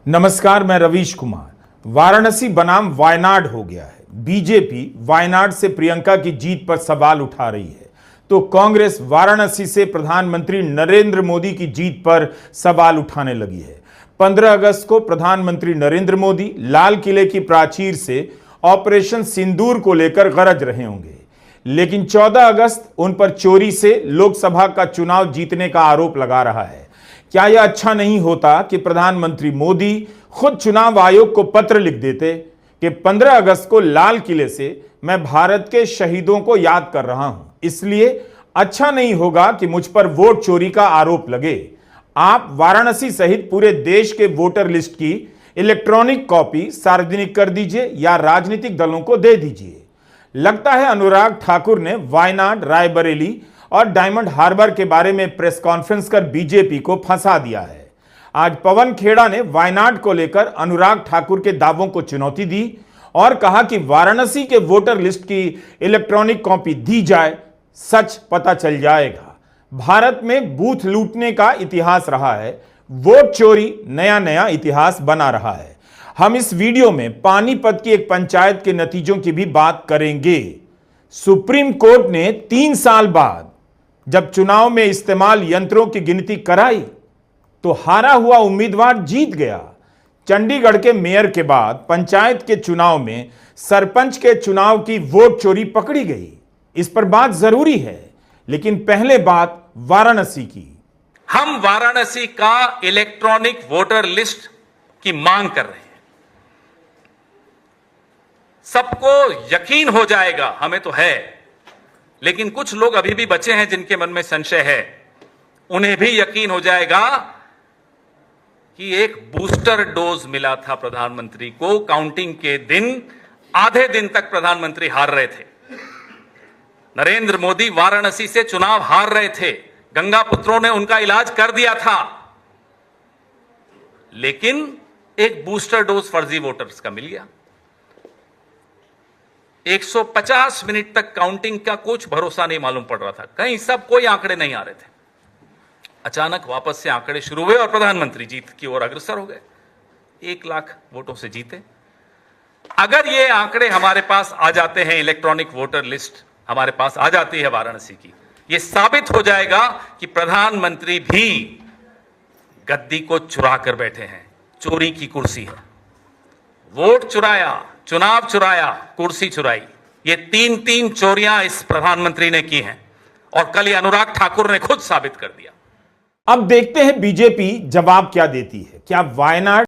नमस्कार, मैं रवीश कुमार। वाराणसी बनाम वायनाड हो गया है। बीजेपी वायनाड से प्रियंका की जीत पर सवाल उठा रही है तो कांग्रेस वाराणसी से प्रधानमंत्री नरेंद्र मोदी की जीत पर सवाल उठाने लगी है। 15 अगस्त को प्रधानमंत्री नरेंद्र मोदी लाल किले की प्राचीर से ऑपरेशन सिंदूर को लेकर गरज रहे होंगे, लेकिन 14 अगस्त उन पर चोरी से लोकसभा का चुनाव जीतने का आरोप लगा रहा है। क्या यह अच्छा नहीं होता कि प्रधानमंत्री मोदी खुद चुनाव आयोग को पत्र लिख देते कि 15 अगस्त को लाल किले से मैं भारत के शहीदों को याद कर रहा हूं, इसलिए अच्छा नहीं होगा कि मुझ पर वोट चोरी का आरोप लगे। आप वाराणसी सहित पूरे देश के वोटर लिस्ट की इलेक्ट्रॉनिक कॉपी सार्वजनिक कर दीजिए या राजनीतिक दलों को दे दीजिए। लगता है अनुराग ठाकुर ने वायनाड, रायबरेली और डायमंड हार्बर के बारे में प्रेस कॉन्फ्रेंस कर बीजेपी को फंसा दिया है। आज पवन खेड़ा ने वायनाड को लेकर अनुराग ठाकुर के दावों को चुनौती दी और कहा कि वाराणसी के वोटर लिस्ट की इलेक्ट्रॉनिक कॉपी दी जाए, सच पता चल जाएगा। भारत में बूथ लूटने का इतिहास रहा है, वोट चोरी नया नया इतिहास बना रहा है। हम इस वीडियो में पानीपत की एक पंचायत के नतीजों की भी बात करेंगे। सुप्रीम कोर्ट ने 3 साल बाद जब चुनाव में इस्तेमाल यंत्रों की गिनती कराई तो हारा हुआ उम्मीदवार जीत गया। चंडीगढ़ के मेयर के बाद पंचायत के चुनाव में सरपंच के चुनाव की वोट चोरी पकड़ी गई। इस पर बात जरूरी है, लेकिन पहले बात वाराणसी की। हम वाराणसी का इलेक्ट्रॉनिक वोटर लिस्ट की मांग कर रहे हैं। सबको यकीन हो जाएगा, हमें तो है, लेकिन कुछ लोग अभी भी बचे हैं जिनके मन में संशय है। उन्हें भी यकीन हो जाएगा कि एक बूस्टर डोज मिला था प्रधानमंत्री को। काउंटिंग के दिन आधे दिन तक प्रधानमंत्री हार रहे थे। नरेंद्र मोदी वाराणसी से चुनाव हार रहे थे। गंगा पुत्रों ने उनका इलाज कर दिया था, लेकिन एक बूस्टर डोज फर्जी वोटर्स का मिल गया। 150 मिनट तक काउंटिंग का कुछ भरोसा नहीं मालूम पड़ रहा था, कहीं सब कोई आंकड़े नहीं आ रहे थे। अचानक वापस से आंकड़े शुरू हुए और प्रधानमंत्री जीत की ओर अग्रसर हो गए। 1 लाख वोटों से जीते। अगर ये आंकड़े हमारे पास आ जाते हैं, इलेक्ट्रॉनिक वोटर लिस्ट हमारे पास आ जाती है वाराणसी की, यह साबित हो जाएगा कि प्रधानमंत्री भी गद्दी को चुरा कर बैठे हैं। चोरी की कुर्सी है। वोट चुराया, चुनाव चुराया, कुर्सी चुराई। ये 3 चोरियां इस प्रधानमंत्री ने की हैं और कल ये अनुराग ठाकुर ने खुद साबित कर दिया। अब देखते हैं बीजेपी जवाब क्या देती है। क्या वायनाड